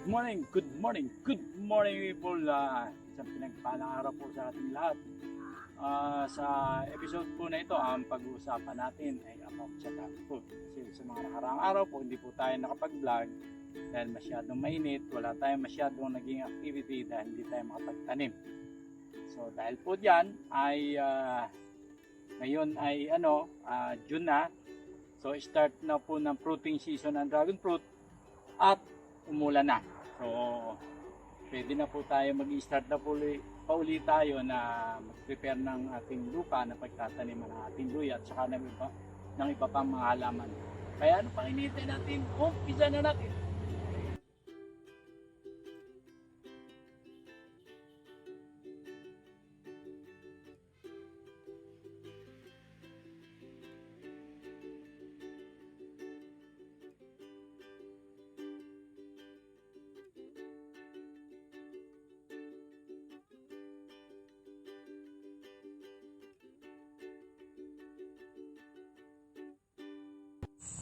good morning people. Isang pinagpalang araw po sa ating lahat. Sa episode po na ito, ang pag-uusapan natin ay about sa dragon fruit. Kasi sa mga nakaraang araw po, hindi po tayo nakapag-vlog dahil masyadong mainit, wala tayong masyadong naging activity dahil hindi tayo makapagtanim. So dahil po dyan ay ngayon ay June na. So start na po ng fruiting season ng dragon fruit at umulan na. So pwede na po tayo mag-start na po pauli tayo na mag-prepare ng ating lupa na pagtataniman ng ating luya at saka ng iba pang mga halaman. Kaya ano pang hinihintay natin? Umpisa na natin!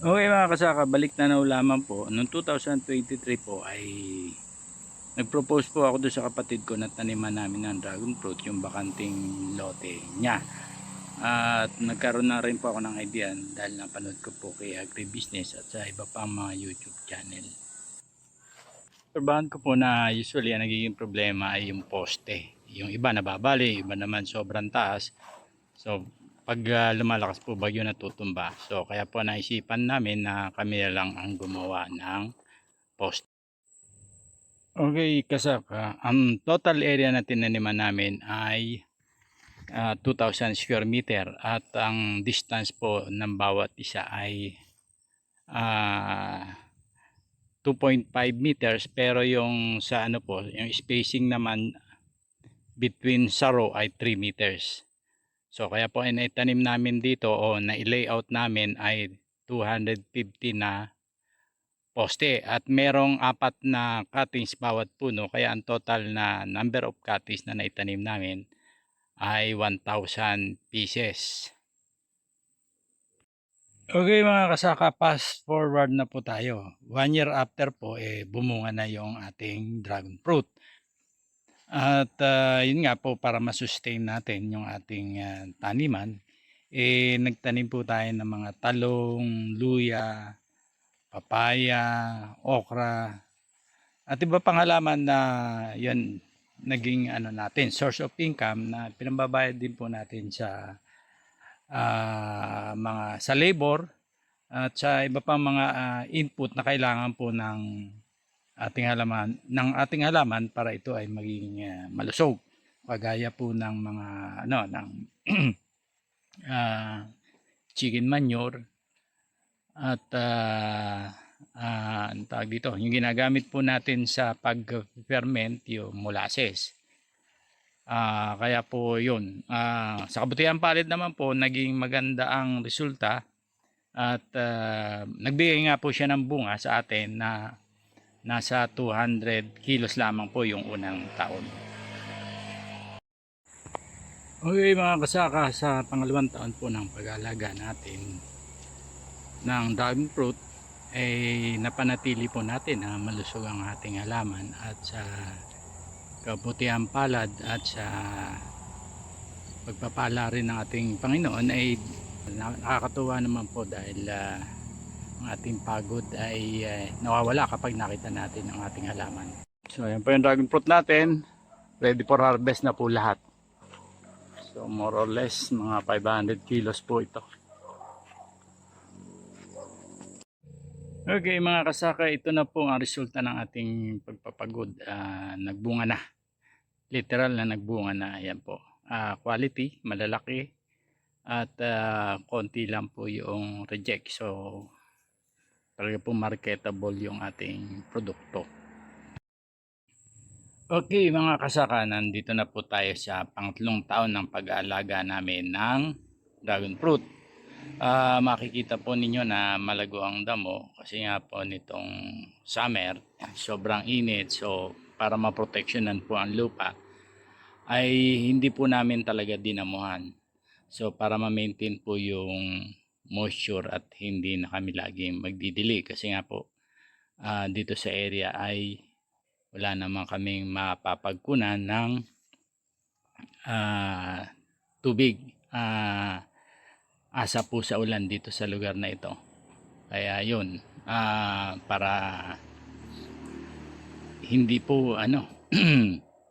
Okay mga kasaka, balik na ulaman po. Noong 2023 po ay nag-propose po ako doon sa kapatid ko na taniman namin ng dragon fruit, yung bakanting lote niya. At nagkaroon na rin po ako ng idea dahil napanood ko po kay Agribusiness at sa iba pang mga YouTube channel. Trabahan ko po na usually ang nagiging problema ay yung poste. Yung iba nababali, iba naman sobrang taas. So pag lumalakas po bagyo natutumba. So kaya po naisipan namin na kami na lang ang gumawa ng poste. Okay, kasaka, ang total area na tinaniman namin ay 2,000 square meter at ang distance po ng bawat isa ay 2.5 meters, pero yung sa ano po, yung spacing naman between saro ay 3 meters. So kaya po inaitanim namin dito o na-layout namin ay 250 na poste at merong 4 na cuttings bawat puno, kaya ang total na number of cuttings na naitanim namin ay 1,000 pieces. Okay mga kasaka, fast forward na po tayo. 1 year after po bumunga na yung ating dragon fruit. At yun nga po, para masustain natin yung ating taniman, nagtanim po tayo ng mga talong, luya, papaya, okra, at iba pang halaman na yun naging natin, source of income na pinambabayad din po natin sa mga sa labor at sa iba pang mga input na kailangan po ng ating halaman para ito ay maging malusog, kagaya po ng mga ng chicken manure at ang tawag dito, yung ginagamit po natin sa pag-ferment, yung molasses. Kaya po yun, sa kabutihan palad naman po naging maganda ang resulta at nagbigay nga po siya ng bunga sa atin na nasa 200 kilos lamang po yung unang taon. Okay mga kasaka, sa pangalawang taon po ng pag-aalaga natin ng dragon fruit ay napanatili po natin na malusog ang ating halaman at sa kabutihan palad at sa pagpapala rin ng ating Panginoon ay nakakatuwa naman po dahil ang ating pagod ay nawawala kapag nakita natin ang ating halaman. So ayan po yung dragon fruit natin, ready for harvest na po lahat. So more or less mga 500 kilos po ito. Okay mga kasaka, ito na po ang resulta ng ating pagpapagod. Nagbunga na, literal na nagbunga na. Ayan po, quality, malalaki at konti lang po yung reject. So talaga po marketable yung ating produkto. Okay mga kasaka, nandito na po tayo sa pangatlong taon ng pag-aalaga namin ng dragon fruit. Makikita po ninyo na malago ang damo kasi nga po nitong summer sobrang init. So para maproteksyonan po ang lupa ay hindi po namin talaga dinamuhan. So para ma-maintain po yung moisture at hindi na kami laging magdidili kasi nga po dito sa area ay wala naman kaming mapapagkunan ng tubig. Asa po sa ulan dito sa lugar na ito. Kaya yun, para hindi po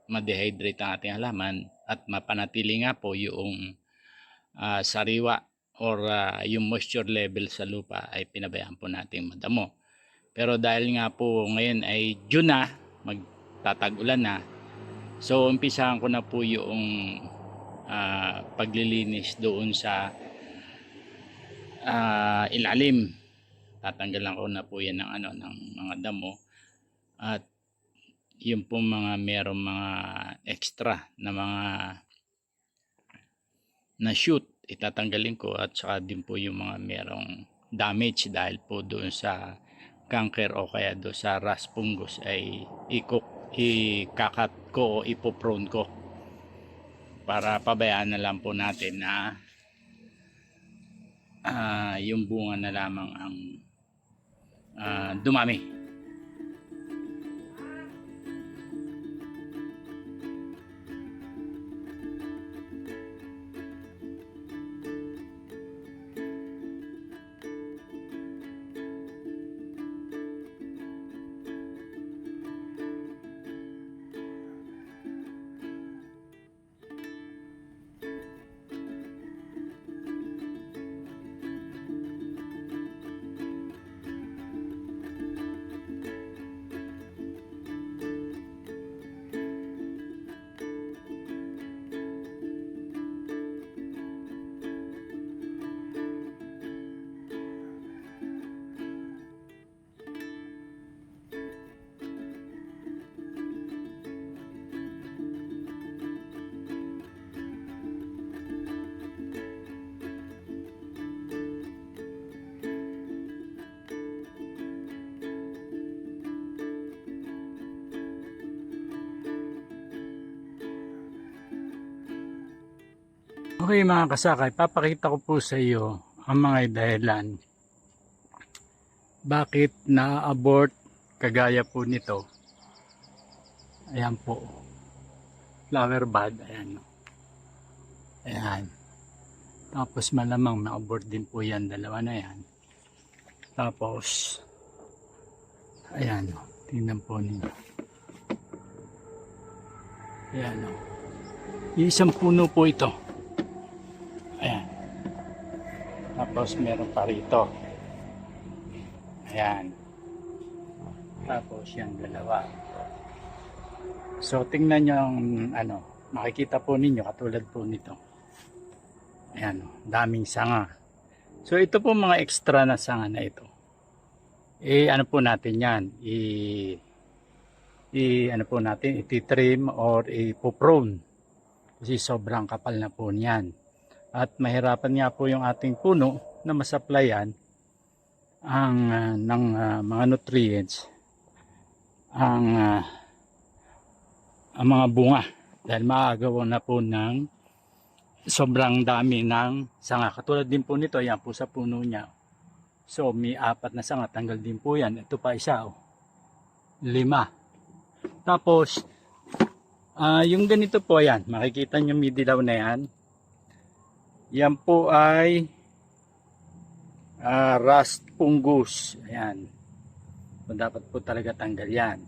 ma-dehydrate ang ating halaman at mapanatili nga po yung sariwa or yung moisture level sa lupa ay pinabayaan po natin madamo. Pero dahil nga po ngayon ay June na, magtatag-ulan na, so umpisahan ko na po yung paglilinis doon sa ilalim. Tatanggalan ko na po yan ng mga damo at yung po merong mga extra na mga na shoot itatanggalin ko, at saka din po yung mga merong damage dahil po doon sa canker o kaya doon sa rust fungus ay ikakat ko o ipoprone ko para pabayaan na lang po natin na yung bunga na lamang ang dumami. Okay mga kasakay, papakita ko po sa iyo ang mga dahilan bakit na-abort kagaya po nito. Ayan po, flower bud, ayan. Ayan. Tapos malamang na-abort din po yan, dalawa na yan. Tapos, ayan, tingnan po ninyo. Ayan o. Isang puno po ito. Ayan. Tapos meron pa rito. Ayan. Tapos yan, dalawa. So tingnan nyo ang makikita po ninyo katulad po nito. Ayan, daming sanga. So ito po mga extra na sanga na ito. Ano po natin yan? Po natin, iti-trim or ipoprone. Kasi sobrang kapal na po niyan. At mahirapan nga po yung ating puno na masupplyan ng mga nutrients ang mga bunga dahil maagawan na po ng sobrang dami ng sanga. Katulad din po nito, yan po sa puno niya. So may 4 na sanga, tanggal din po yan. Ito pa isa, 5. Tapos yung ganito po yan, makikita nyo may dilaw na yan. Yan po ay rust fungus. Ayan. So, dapat po talaga tanggal yan.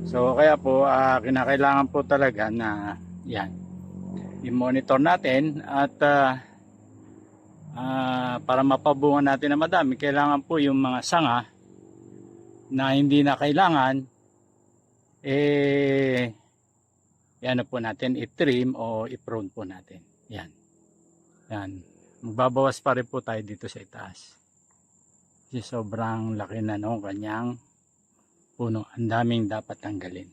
So kaya po kinakailangan po talaga na yan i-monitor natin at para mapabunga natin na madami, kailangan po yung mga sanga na hindi na kailangan yan po natin i-trim o i-prune po natin. Yan. Yan. Magbabawas pa rin po tayo dito sa itaas. Kasi sobrang laki na nung kanyang puno. Ang daming dapat tanggalin.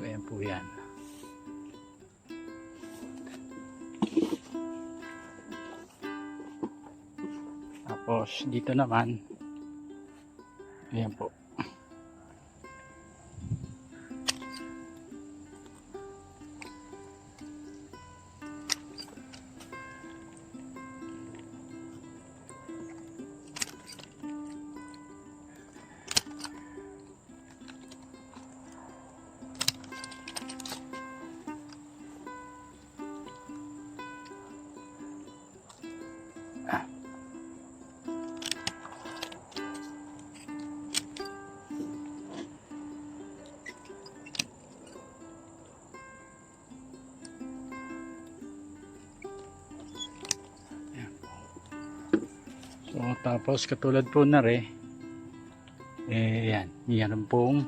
So ayan po yan. Tapos dito naman, ayan po. So tapos katulad po na rin, yan, yan pong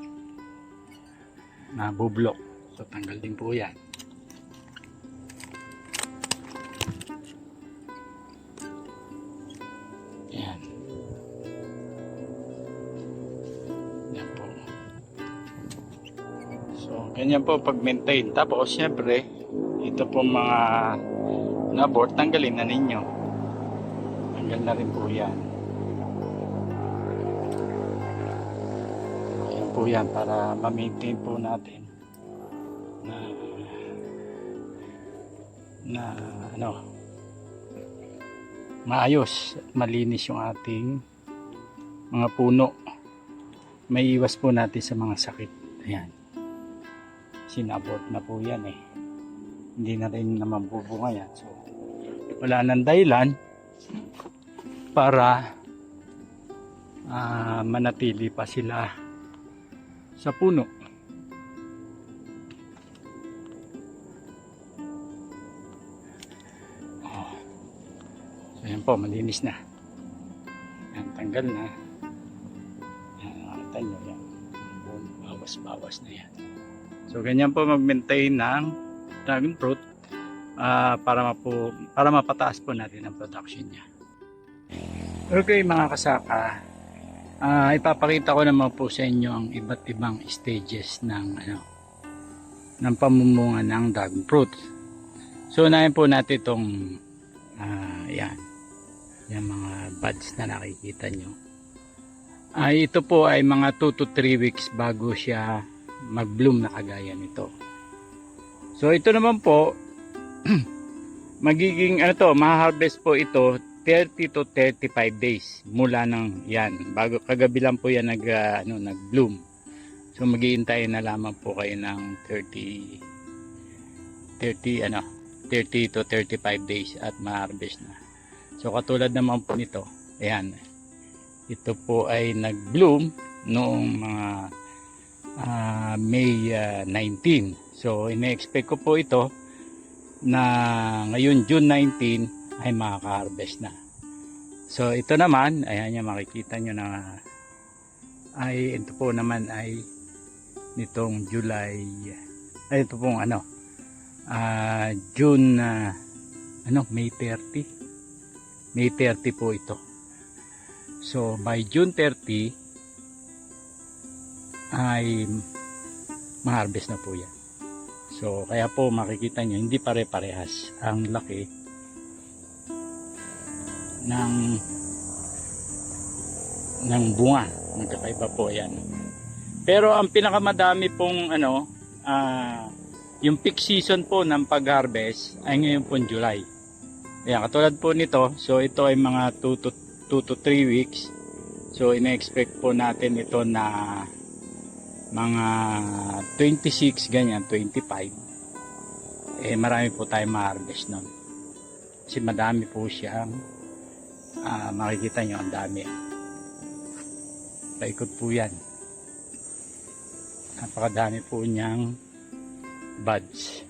nabublok. So tanggal din po yan. Yan. Yan po. So ganyan po pag maintain. Tapos syempre, ito po mga nabort, tanggalin na ninyo. Tanggal na rin po yan. Ayan po yan para ma-maintain po natin na ano, maayos at malinis yung ating mga puno. May iwas po natin sa mga sakit. Ayan. Sinabot na po yan eh. Hindi na rin naman bubunga yan. So wala nang dahilan para manatili pa sila sa puno. So yan po, malinis na. Yan, tanggal na. Yan, nakita nyo yan. Bawas-bawas na yan. So ganyan po mag-maintain ng dragon fruit para mapataas po natin ang production niya. Okay mga kasaka, ipapakita ko naman po sa inyo ang iba't ibang stages ng pamumunga ng dragon fruit. So unahin po natin itong yan, yung mga buds na nakikita nyo. Ito po ay mga 2 to 3 weeks bago siya mag-bloom na kagaya nito. So ito naman po magiging ma-harvest po ito 30 to 35 days mula ng yan. Bago kagabi lang po yan nag-bloom. So maghihintay na lamang po kayo ng 30 to 35 days at ma-harvest na. So katulad naman po nito, ayan. Ito po ay nag-bloom noong mga May 19. So ine-expect ko po ito na ngayon June 19 ay makaka-harvest na. So ito naman, ayan yung makikita nyo na ito po naman ay nitong July, ito pong June May 30. May 30 po ito. So by June 30 ay ma-harvest na po yan. So kaya po makikita nyo hindi pare-parehas ang laki ng bunga. Magkakaiba po yan. Pero ang pinakamadami pong yung peak season po ng pag-harvest ay ngayon po July. Ayan, katulad po nito, so ito ay mga 2 to 3 weeks. So ina-expect po natin ito na mga 26 ganyan, 25. Marami po tayong ma-harvest nun. Kasi madami po siyang makikita nyo ang dami. Paikot po yan. Napakadami po niyang buds.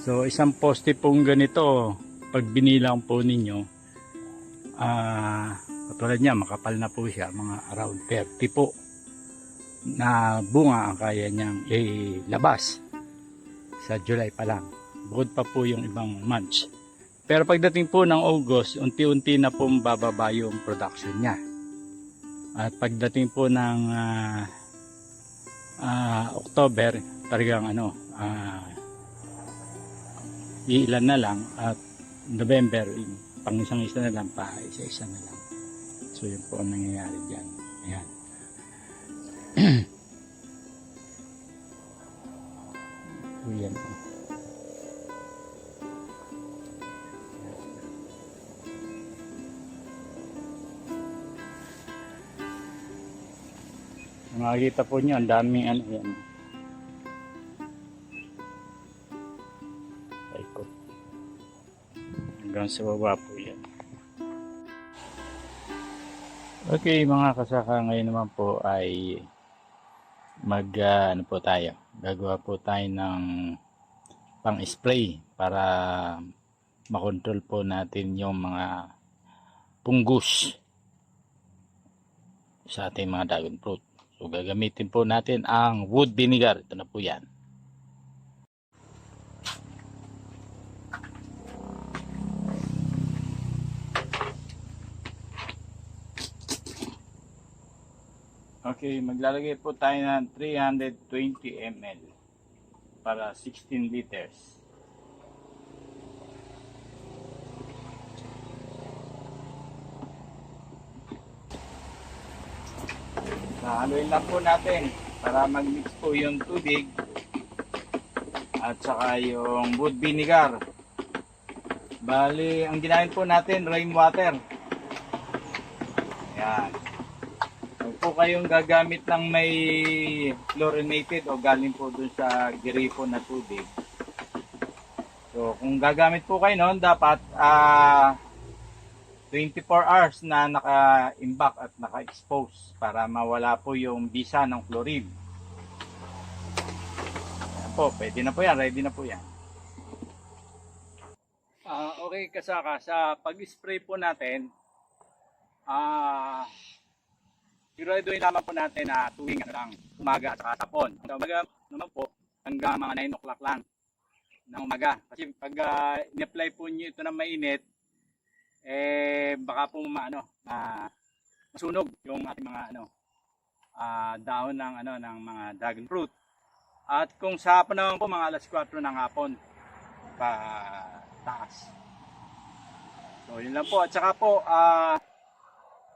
So isang poste pong ganito, pag binilang po ninyo, katulad niya, makapal na po siya, mga around 30 po na bunga ang kaya niyang ilabas sa July pa lang. Bukod pa po yung ibang months. Pero pagdating po ng August, unti-unti na po bababa yung production niya. At pagdating po ng October, talagang ilan na lang, at November, pang isang isa na lang, pa isa-isa na lang. So yun po ang nangyayari dyan. Ayan. So yan po. Makikita po nyo, ang daming yan. Ikot. Hanggang sa baba po yan. Okay mga kasaka, ngayon naman po ay ano po tayo. Gagawa po tayo ng pang-spray para makontrol po natin yung mga punggus sa ating mga dragon fruit. So gagamitin po natin ang wood vinegar. Ito na po yan. Okay, maglalagay po tayo ng 320 ml para 16 liters. Haluin lang po natin para mag-mix po yung tubig at saka yung wood vinegar. Bali, ang ginamit po natin, rainwater. Ayan. Huwag po kayong gagamit ng may chlorinated o galing po dun sa gripo na tubig. So, kung gagamit po kayo noon, dapat 24 hours na naka-imbak at naka-expose para mawala po yung bisa ng chlorine. Ayan po, pwede na po yan, ready na po yan. Okay kasaka, sa pag-spray po natin, siguraduhin naman po natin na tuwing umaga at saka hapon. Sa umaga naman po, hanggang mga 9 o'clock lang ng umaga. Kasi pag in-apply po nyo ito na mainit, baka po masunog yung ating mga dahon ng mga dragon fruit. At kung sa hapon naman po, mga alas 4 ng hapon pa taas. So yun lang po. At saka po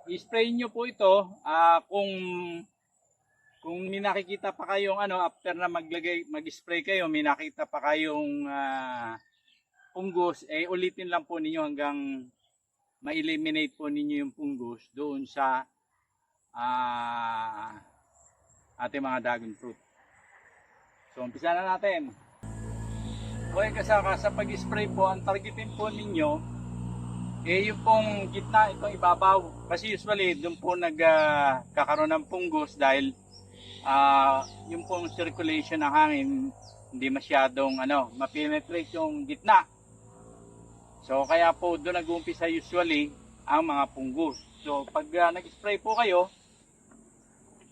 i-spray nyo po ito kung may nakikita pa kayong after na mag-spray kayo, may nakita pa kayong punggos, ulitin lang po ninyo hanggang ma-eliminate po ninyo yung punggos doon sa ating mga dragon fruit. So umpisa na natin. Okay kasaka, sa pag-spray po, ang targetin po ninyo yung pong gitna, itong ibabaw. Kasi usually doon po nagkakaroon ng punggos dahil yung pong circulation ng hangin hindi masyadong ma-penetrate yung gitna. So kaya po doon nag-uumpisa usually ang mga punggos. So pag nag-spray po kayo,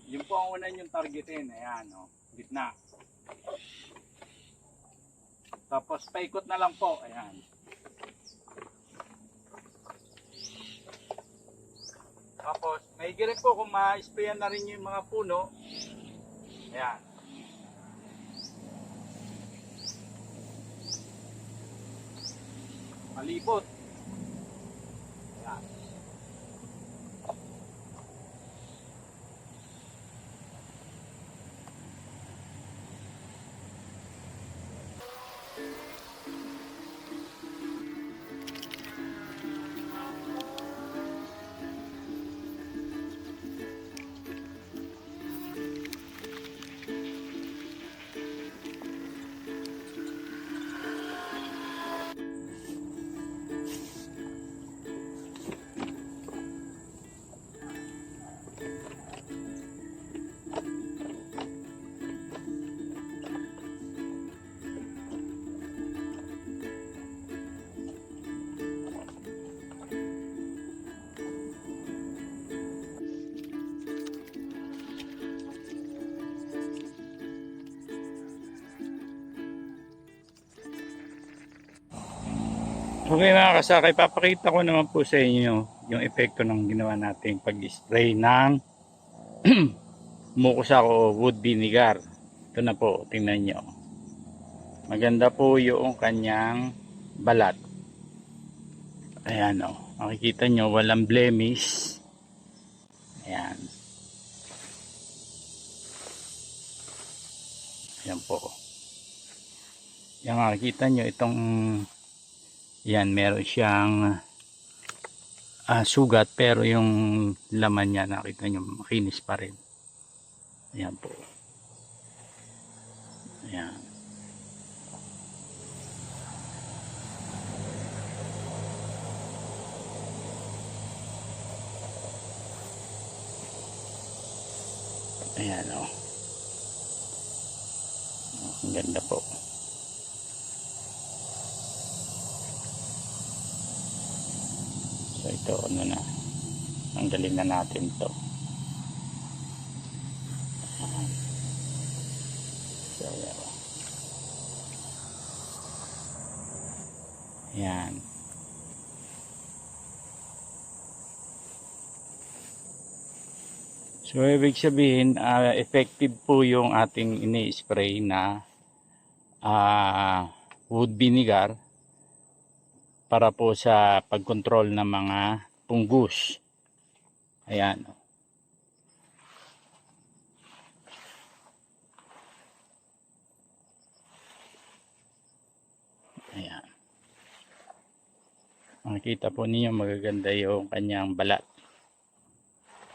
yun po ang una yung targetin. Ayan, gitna. Tapos paikot na lang po. Ayan. Tapos may rin po kung ma-sprayan na rin yung mga puno. Ayan. Malibot. Ayan. Okay mga kasakay, papakita ko naman po sa inyo yung epekto ng ginawa nating pag-spray ng Mukus ako wood vinegar. Ito na po, tingnan nyo. Maganda po yung kanyang balat. Ayan o. Makikita nyo, walang blemish. Ayan. Ayan po. Yan, makikita nyo itong yan, meron siyang sugat, pero yung laman niya, nakita nyo, makinis pa rin. Ayan po. Ayan. Ayan o. Ang ganda po. So ito, ano na, tanggalin na natin to. So ayan. So ibig sabihin, effective po yung ating ini-spray na wood vinegar para po sa pagkontrol ng mga fungus. Ayan. Ayan. Makikita po ninyo, magaganda yung kanyang balat.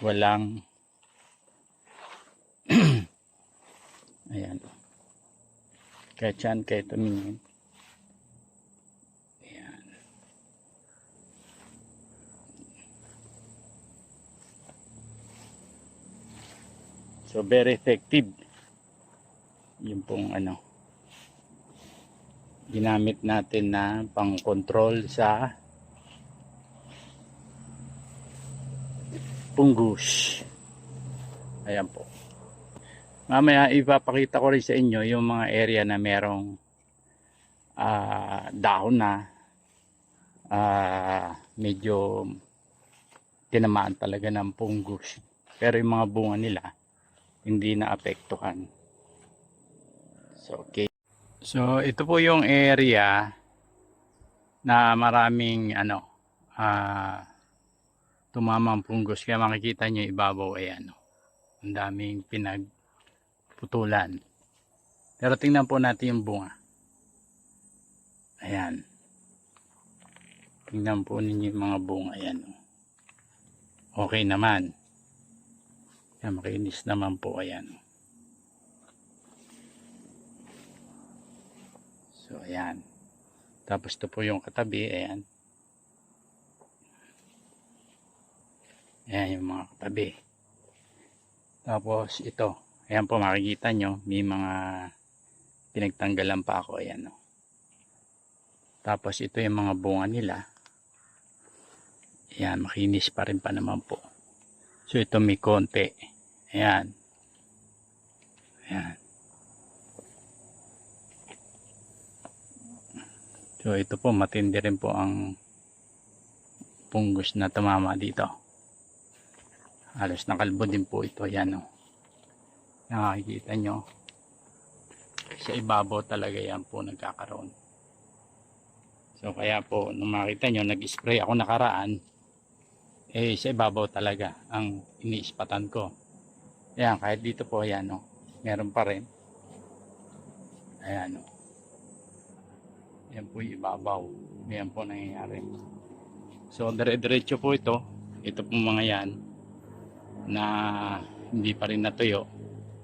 Walang ayan. Kahit saan kayo tumingin. Ayan. So very effective. Yung pong ano, ginamit natin na pang-control sa fungus. Ayan po. Mamaya ipapakita ko rin sa inyo yung mga area na merong dahon na medyo tinamaan talaga ng fungus. Pero yung mga bunga nila hindi na apektuhan. So okay. So ito po yung area na maraming tumamang fungus. Kaya makikita nyo ibabaw ayan. Ang daming pinagputulan. Pero tingnan po natin yung bunga. Ayan. Tingnan po ninyo yung mga bunga. Ayan. Okay naman. Ayan, makinis naman po. Ayan. So ayan. Tapos ito po yung katabi. Ayan. Ayan yung mga katabi. Tapos ito. Ayan po makikita nyo. May mga pinagtanggalan pa ako. Ayan. Tapos ito yung mga bunga nila. Ayan. Makinis pa rin pa naman po. So ito may konti. Ayan. Ayan. So ito po matindi rin po ang fungus na tumama dito. Halos nakalbo din po ito. Ayan o. Nakikita nyo. Sa ibabaw talaga yan po nagkakaroon. So kaya po nung makita nyo nag-spray ako nakaraan, sa ibabaw talaga ang iniispatan ko. Ayan, kahit dito po ayan o. Meron pa rin. Ayan o. Ayan po yung ibabaw. Ayan po nangyayari. So dire-diretso po ito. Ito po mga yan na hindi pa rin natuyo.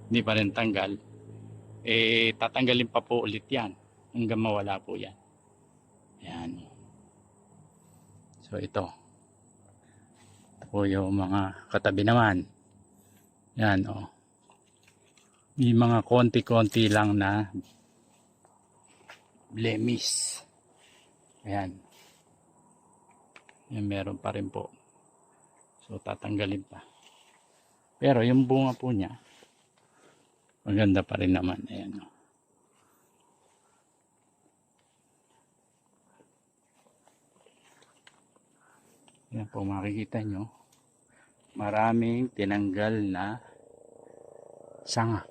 Hindi pa rin tanggal. Tatanggalin pa po ulit yan. Hanggang mawala po yan. Ayan. So ito. Ito po yung mga katabi naman. Yan o. May mga konti-konti lang na blemish. Ayan. Yan meron pa rin po. So tatanggalin pa. Pero yung bunga po niya maganda pa rin naman. Ayan o. Yan po makikita nyo. Maraming tinanggal na sanga.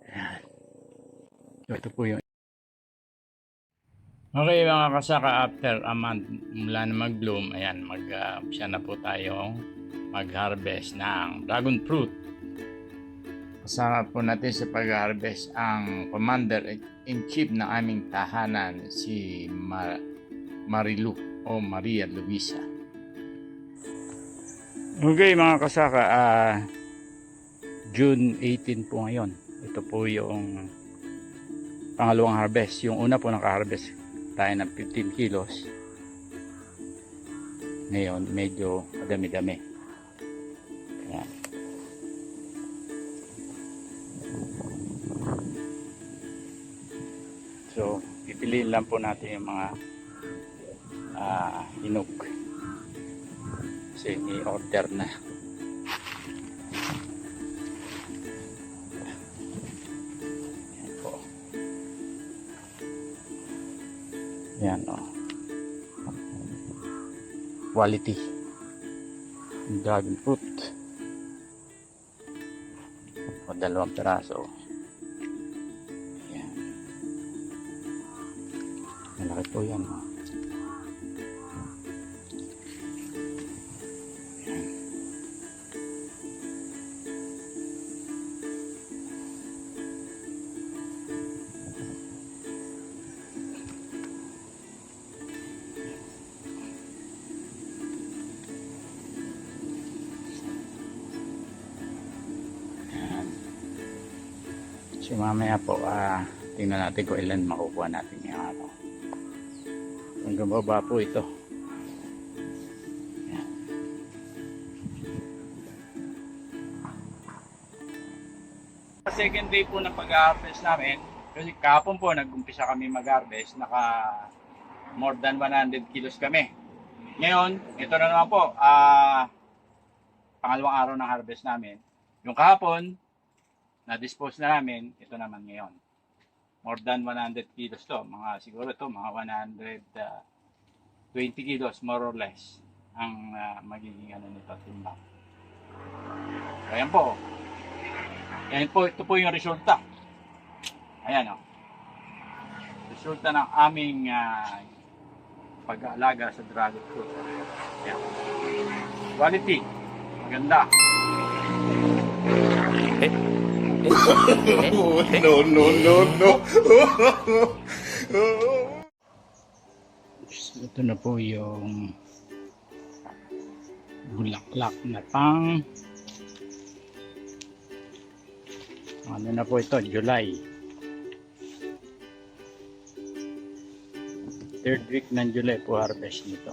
Ayan. So, ito po yung okay mga kasaka, after a month mula na mag-bloom, ayan, siya na po tayong mag-harvest ng dragon fruit. Kasama po natin sa pag-harvest ang Commander-in-Chief ng aming tahanan, si Marilu o Maria Luisa. Okay mga kasaka, June 18 po ngayon. Ito po yung pangalawang harvest. Yung una po naka-harvest tayo ng 15 kilos. Ngayon medyo madami-dami. Ayan. So pipiliin lang po natin yung mga hinog. Kasi ni-order na. Ayan po. Ayan o. Quality. Dragon fruit. O 2 piraso. Ayan. Malaki po yan o. So mamaya po, tingnan natin kung ilan makukuha natin yung ano. Hanggang baba po ito. Ayan. Second day po ng pag-harvest namin, kasi kahapon po nag-umpisa kami mag-harvest, naka more than 100 kilos kami. Ngayon, ito na naman po, pangalawang araw ng harvest namin. Yung kahapon, na-dispose na namin, ito naman ngayon. More than 100 kilos to. Siguro to, mga 120 kilos, more or less, ang magiging ano nito, timbang. So, ayan po. Ayan po, ito po yung resulta. Ayan o. Resulta ng aming pag-aalaga sa dragon fruit. Ayan. Quality. Maganda. No. Ito na po yung bulaklak na pang ano na po ito, July. Third week ng July po harvest nito.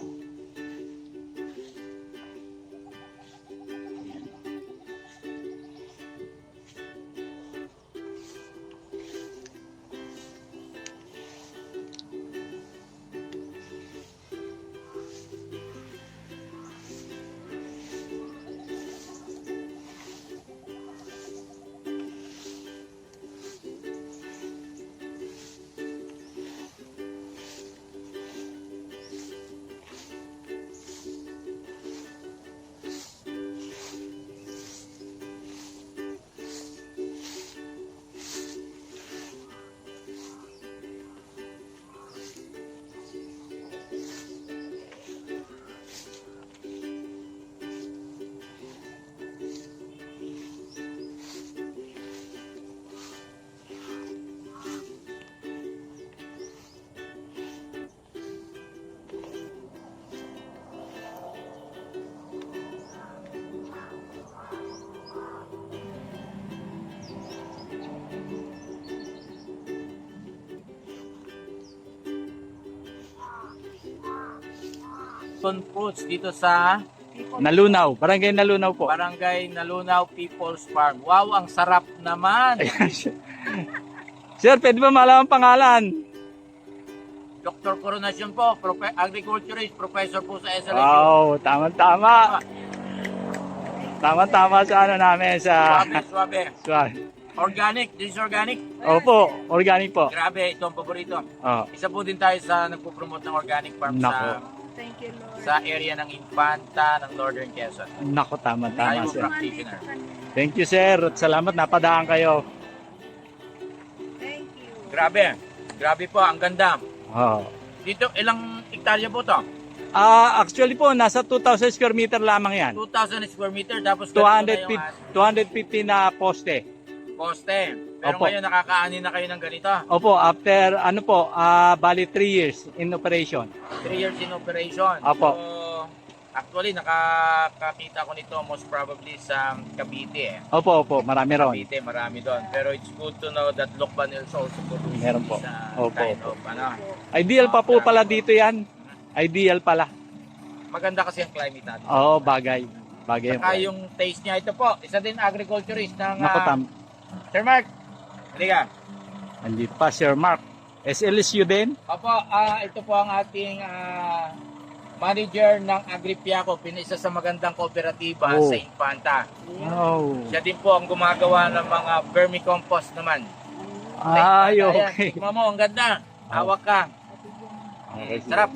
Fruits dito sa Nalunaw, barangay Nalunaw po. Barangay Nalunaw People's Farm. Wow, ang sarap naman. Ayan siya. Sir, pwede ba malaman pangalan? Dr. Coronation po, agriculturist, professor po sa SLSU. Wow, tama-tama. Tama-tama sa ano namin sa Suabe. Suabe. Organic, this is organic. Opo, organic po. Grabe, ito ang paborito. Oh. Isa po din tayo sa nagpo-promote ng organic farm Nako. sa Thank you, Lord. sa area ng Infanta ng Northern Quezon. Nako, tama, Tayo sir. practitioner. Thank you, sir. At salamat, napadaan kayo. Thank you. Grabe. Grabe po, ang ganda. Oh. Dito, ilang hektarya po to? Actually po, nasa 2,000 square meter lamang yan. 2,000 square meter, tapos ganito na yung 250 na poste. poste. Pero Opo. ngayon, nakakaani na kayo ng ganito. Opo, after, bali 3 years in operation. 3 years in operation. Opo. So, actually, nakakita ko nito most probably sa Cavite. Opo, marami ron. Cavite, marami doon. Pero it's good to know that Lucban is also producing Meron po. sa Opo, kind opo. of, ano. Ideal pa po pala dito yan. Ideal pala. Maganda kasi ang climate natin. Oo, bagay. Bagay Saka yung yung taste niya, ito po, isa din agriculturist ng Nako, Sir Mark. Halika. Andito pa, Sir Mark. SLSU din? Opo, ito po ang ating manager ng Agripiaco, isa sa magandang kooperatiba Oh. sa Infanta. Oh. Siya din po ang gumagawa ng mga vermicompost naman. Ay, Ayan, okay. tignan mo, ang ganda. Hawak ka. Okay. Sarap.